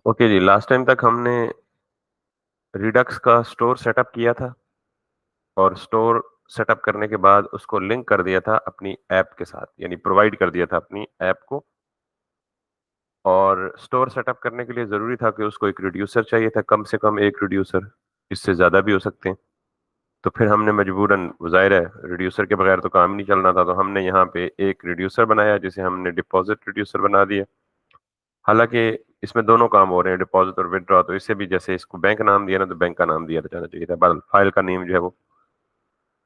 Okay जी, last time तक हमने Redux का स्टोर सेटअप किया था और स्टोर सेटअप करने के बाद उसको लिंक कर दिया था अपनी ऐप के साथ, यानी प्रोवाइड कर दिया था अपनी ऐप को। और स्टोर सेटअप करने के लिए ज़रूरी था कि उसको एक रिड्यूसर चाहिए था, कम से कम एक रिड्यूसर, इससे ज़्यादा भी हो सकते हैं। तो फिर हमने मजबूरन, ज़ाहिर है रिड्यूसर के बगैर तो काम ही नहीं चलना था, तो हमने यहाँ पे एक रिड्यूसर बनाया जिसे हमने डिपॉजिट रिड्यूसर बना दिया। हालांकि इसमें दोनों काम हो रहे हैं, डिपॉजिट और विदड्रॉ, तो इससे भी जैसे इसको बैंक नाम दिया ना, तो बैंक का नाम दिया जाना चाहिए था, बस फाइल का नेम जो है वो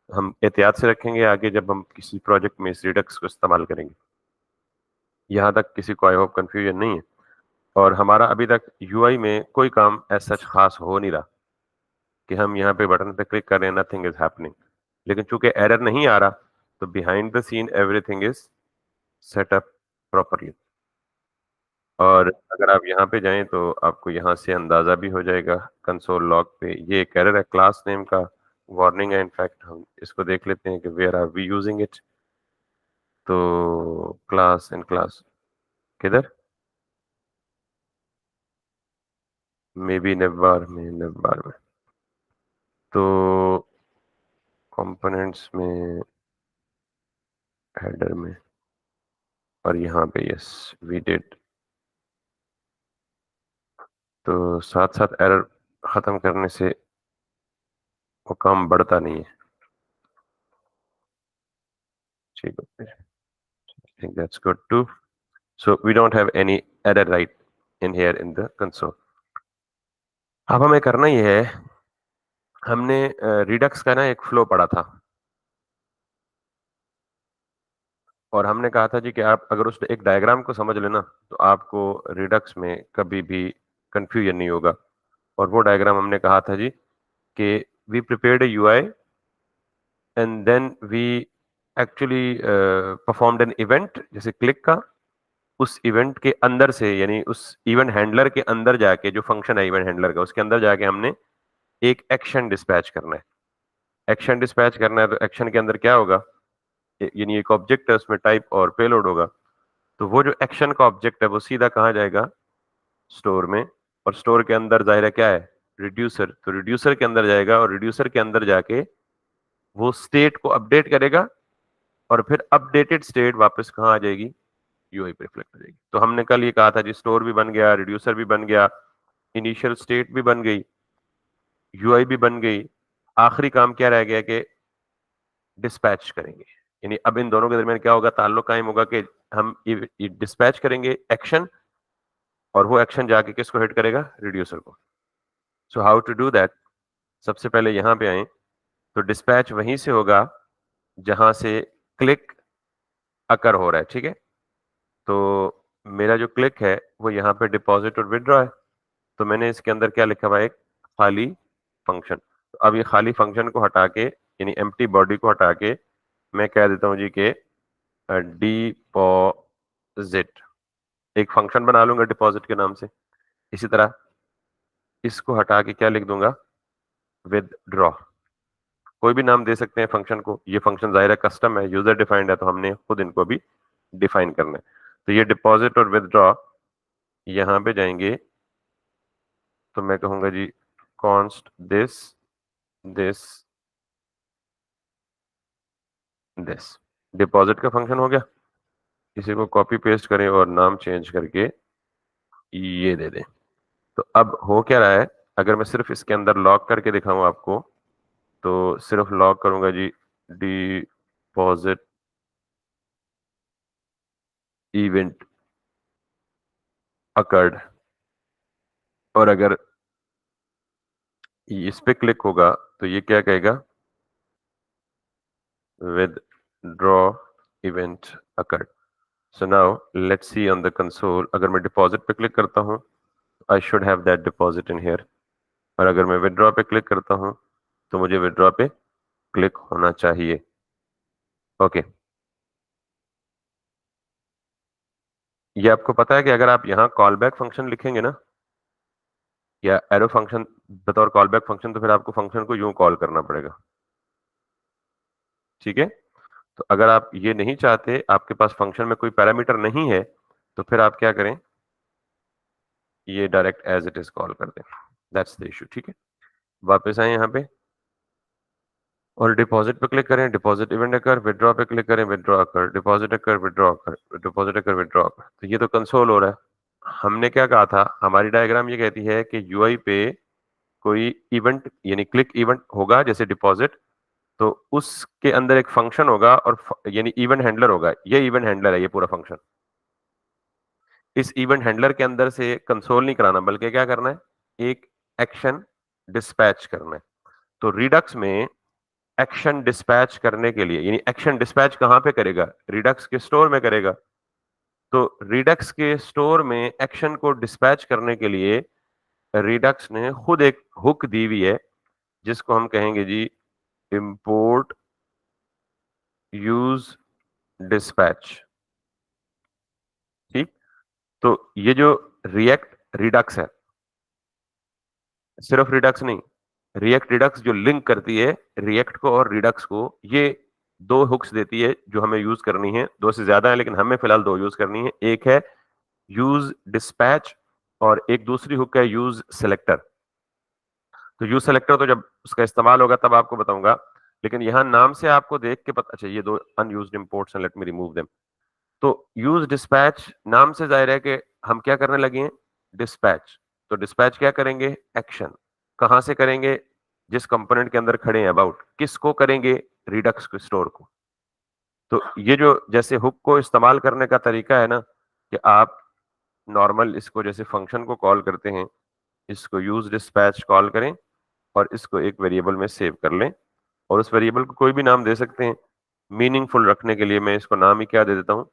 हम एहतियात से रखेंगे आगे जब हम किसी प्रोजेक्ट में इस रिडक्स को इस्तेमाल करेंगे। यहाँ तक किसी को आई होप कंफ्यूजन नहीं है। और हमारा अभी तक यूआई में कोई काम एज सच खास हो नहीं रहा कि हम यहाँ पे बटन पे क्लिक कर रहे हैं, नथिंग इज हैपनिंग। लेकिन चूंकि एरर नहीं आ रहा, तो behind the scene everything is set up properly. और अगर आप यहाँ पे जाएं तो आपको यहाँ से अंदाजा भी हो जाएगा कंसोल लॉग पे, ये एक एरर है क्लास नेम का, वार्निंग है इनफैक्ट। हम इसको देख लेते हैं कि where are we using it. तो क्लास इन क्लास किधर, मे बी नेटबार में तो कंपोनेंट्स में, हेडर में, और यहाँ पे यस वी डिड। तो साथ साथ एरर खत्म करने से वो काम बढ़ता नहीं है। ठीक है, I think that's good too. So we don't have any error right in here in the console. अब हमें करना ये है, हमने रिडक्स का ना एक फ्लो पढ़ा था और हमने कहा था जी कि आप अगर उस एक डायग्राम को समझ लेना तो आपको रिडक्स में कभी भी कंफ्यूजन नहीं होगा। और वो डायग्राम हमने कहा था जी कि we prepared a UI and then we actually performed an event, जैसे क्लिक का। उस इवेंट के अंदर से, यानी उस इवेंट हैंडलर के अंदर जाके, जो फंक्शन है इवेंट हैंडलर का, उसके अंदर जाके हमने एक एक्शन डिस्पैच करना है। एक्शन डिस्पैच करना है तो एक्शन के अंदर क्या होगा, यानी एक ऑब्जेक्ट है, उसमें टाइप और पेलोड होगा। तो वो जो एक्शन का ऑब्जेक्ट है वो सीधा कहाँ जाएगा, स्टोर में। और स्टोर के अंदर जाहिर है क्या है, रिड्यूसर, तो रिड्यूसर के अंदर जाएगा और रिड्यूसर के अंदर जाके वो स्टेट को अपडेट करेगा और फिर अपडेटेड स्टेट वापस कहाँ आ जाएगी, यूआई पे रिफ्लेक्ट हो जाएगी। तो हमने कल ये कहा था जी, स्टोर भी बन गया, रिड्यूसर भी बन गया, इनिशियल स्टेट भी बन गई, यूआई भी बन गई। आखिरी काम क्या रह गया कि डिस्पैच करेंगे। यानी अब इन दोनों के दरमियान क्या होगा, ताल्लुक कायम होगा कि हम डिस्पैच करेंगे एक्शन, और वो एक्शन जाके किसको हिट करेगा, रिड्यूसर को। So how to do that, सबसे पहले यहां पे आए तो डिस्पैच वहीं से होगा जहां से क्लिक अकर हो रहा है, ठीक है। तो मेरा जो क्लिक है वो यहाँ पे डिपॉजिट और विड्रॉ है, तो मैंने इसके अंदर क्या लिखा हुआ है, एक खाली फंक्शन। तो अब ये खाली फंक्शन को हटा के, यानी एम्प्टी बॉडी को हटा के, मैं कह देता हूँ जी के डिपॉजिट, एक फंक्शन बना लूंगा डिपॉजिट के नाम से। इसी तरह इसको हटा के क्या लिख दूंगा, विदड्रॉ। कोई भी नाम दे सकते हैं फंक्शन को, ये फंक्शन जाहिर है कस्टम है, यूजर डिफाइंड है, तो हमने खुद इनको भी डिफाइन करना है। तो ये डिपॉजिट और विदड्रॉ, यहाँ पे जाएंगे तो मैं कहूंगा जी कॉन्स्ट दिस दिस दिस, डिपॉजिट का फंक्शन हो गया। इसी को कॉपी पेस्ट करें और नाम चेंज करके ये दे दें। तो अब हो क्या रहा है, अगर मैं सिर्फ इसके अंदर लॉग करके दिखाऊं आपको, तो सिर्फ लॉग करूंगा जी डिपॉजिट इवेंट अकर्ड, और अगर इस पे क्लिक होगा तो ये क्या कहेगा, withdraw event occurred. So now let's see on the console, अगर मैं डिपॉजिट पे क्लिक करता हूं, I should have that deposit in here, और अगर मैं विड्रॉ पे क्लिक करता हूं तो मुझे विड्रॉ पे क्लिक होना चाहिए। ओके, ये आपको पता है कि अगर आप यहाँ कॉल बैक फंक्शन लिखेंगे ना, या एरो फंक्शन बतौर कॉल बैक फंक्शन, तो फिर आपको फंक्शन को यूं कॉल करना पड़ेगा, ठीक है। तो अगर आप ये नहीं चाहते, आपके पास फंक्शन में कोई पैरामीटर नहीं है, तो फिर आप क्या करें, ये direct as it is call कर दें। That's the issue. ठीक है, वापस आए यहाँ पे और डिपॉजिट पे क्लिक करें, डिपॉजिट इवेंट अकर, विड्रॉ पे क्लिक करें, विड्रॉ अकर, डिपॉजिट अकर, विड्रॉ अकर, डिपॉजिट अकर, विड्रॉ अकर। तो ये तो कंसोल हो रहा है। हमने क्या कहा था, हमारी डायग्राम ये कहती है कि यूआई पे कोई इवेंट यानी क्लिक इवेंट होगा जैसे डिपॉजिट, तो उसके अंदर एक फंक्शन होगा और यानी इवेंट हैंडलर होगा। ये इवेंट हैंडलर है, ये पूरा फंक्शन। इस इवेंट हैंडलर के अंदर से कंसोल नहीं कराना, बल्कि क्या करना है, एक एक्शन डिस्पैच करना है। तो रिडक्स में एक्शन डिस्पैच करने के लिए, यानी एक्शन डिस्पैच कहां पे करेगा, रिडक्स के स्टोर में करेगा। तो रिडक्स के स्टोर में एक्शन को डिस्पैच करने के लिए रिडक्स ने खुद एक हुक दी हुई है, जिसको हम कहेंगे जी इंपोर्ट यूज डिस्पैच। ठीक, तो ये जो रिएक्ट रिडक्स है, सिर्फ रिडक्स नहीं, रिएक्ट रिडक्स जो लिंक करती है रिएक्ट को और रिडक्स को, ये दो हुक्स देती है जो हमें यूज करनी है। दो से ज्यादा है लेकिन हमें फिलहाल दो यूज करनी है। एक है यूज डिस्पैच और एक दूसरी हुक है यूज सेलेक्टर। तो यूज सेलेक्टर तो जब उसका इस्तेमाल होगा तब आपको बताऊंगा, लेकिन यहां नाम से आपको देख के पता, अच्छा ये दो अनयूज्ड इंपोर्ट्स हैं, लेट मी रिमूव देम। तो यूज डिस्पैच नाम से जाहिर है कि हम क्या करने लगे हैं, डिस्पैच। तो डिस्पैच क्या करेंगे, एक्शन। कहां से करेंगे, जिस कंपोनेंट के अंदर खड़े हैं, अबाउट किसको करेंगे, रिडक्स को, स्टोर को। तो ये जो जैसे हुक को इस्तेमाल करने का तरीका है ना, कि आप नॉर्मल इसको जैसे फंक्शन को कॉल करते हैं, इसको यूज डिस्पैच कॉल करें और इसको एक वेरिएबल में सेव कर लें, और उस वेरिएबल को कोई भी नाम दे सकते हैं। मीनिंगफुल रखने के लिए मैं इसको नाम ही क्या दे देता हूं,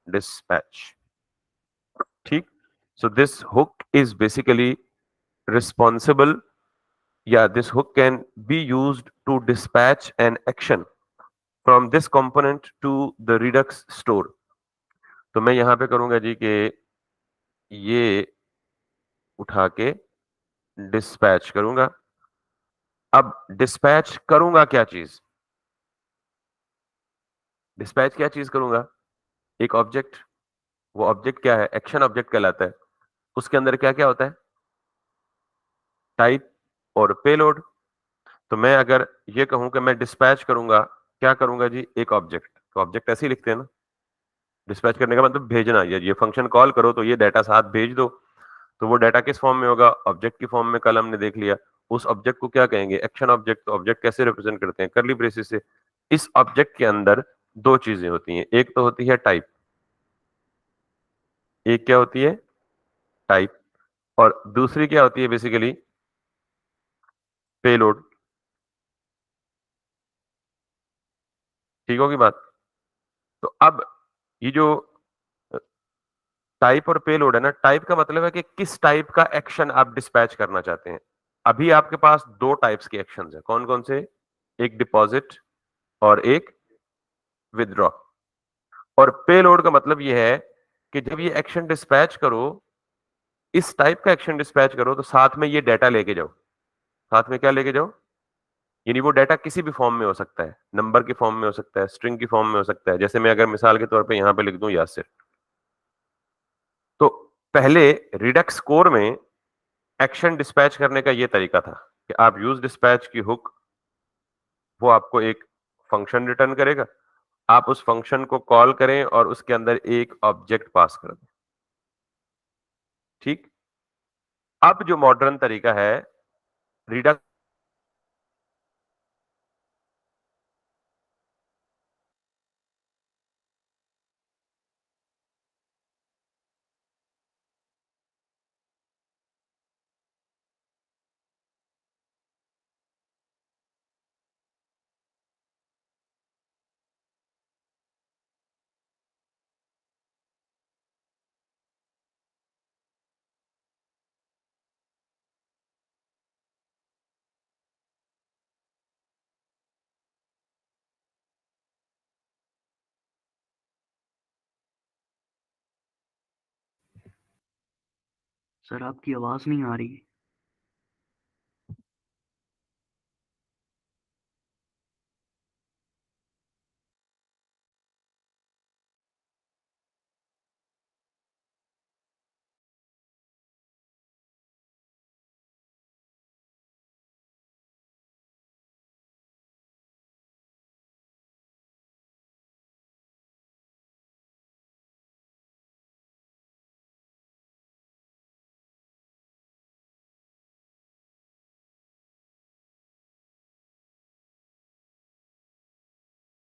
डिस्पैच। ठीक, so this hook is basically responsible, yeah, this hook can be used to dispatch an action from this component to the redux store। तो मैं यहां पे करूंगा जी कि ये उठा के डिस्पैच करूंगा। अब डिस्पैच करूंगा क्या चीज, डिस्पैच क्या चीज करूंगा, एक ऑब्जेक्ट। वो ऑब्जेक्ट क्या है, एक्शन ऑब्जेक्ट कहलाता है। उसके अंदर क्या क्या होता है, टाइप और पेलोड। तो मैं अगर ये कहूं कि मैं डिस्पैच करूंगा, क्या करूंगा जी, एक ऑब्जेक्ट। तो ऑब्जेक्ट ऐसे ही लिखते हैं ना, डिस्पैच करने का मतलब भेजना। ये फंक्शन कॉल करो तो ये डाटा साथ भेज दो। तो वो डाटा किस फॉर्म में होगा, ऑब्जेक्ट की फॉर्म में। कल हमने देख लिया, उस ऑब्जेक्ट को क्या कहेंगे, एक्शन ऑब्जेक्ट। तो ऑब्जेक्ट कैसे रिप्रेजेंट करते हैं, कर्ली ब्रेसेस से। इस ऑब्जेक्ट के अंदर दो चीजें होती हैं, एक तो होती है टाइप, एक क्या होती है, टाइप, और दूसरी क्या होती है बेसिकली, पेलोड। ठीक होगी बात। तो अब ये जो टाइप और पेलोड है ना, टाइप का मतलब है कि किस टाइप का एक्शन आप डिस्पैच करना चाहते हैं। अभी आपके पास दो टाइप्स के एक्शंस हैं, कौन कौन से, एक डिपॉजिट और एक विदड्रॉ। और पेलोड का मतलब यह है कि जब ये एक्शन डिस्पैच करो, इस टाइप का एक्शन डिस्पैच करो, तो साथ में ये डाटा लेके जाओ। साथ में क्या लेके जाओ, यानी वो डाटा किसी भी फॉर्म में हो सकता है, नंबर की फॉर्म में हो सकता है, स्ट्रिंग की फॉर्म में हो सकता है। जैसे मैं अगर मिसाल के तौर पे यहां पे लिख दूं यासिर, तो पहले रिडक्स कोर में एक्शन डिस्पैच करने का ये तरीका था कि आप यूज डिस्पैच की हुक, वो आपको एक फंक्शन रिटर्न करेगा, आप उस फंक्शन को कॉल करें और उसके अंदर एक ऑब्जेक्ट पास कर दें। ठीक, अब जो मॉडर्न तरीका है रिडक्स, सर आपकी आवाज़ नहीं आ रही।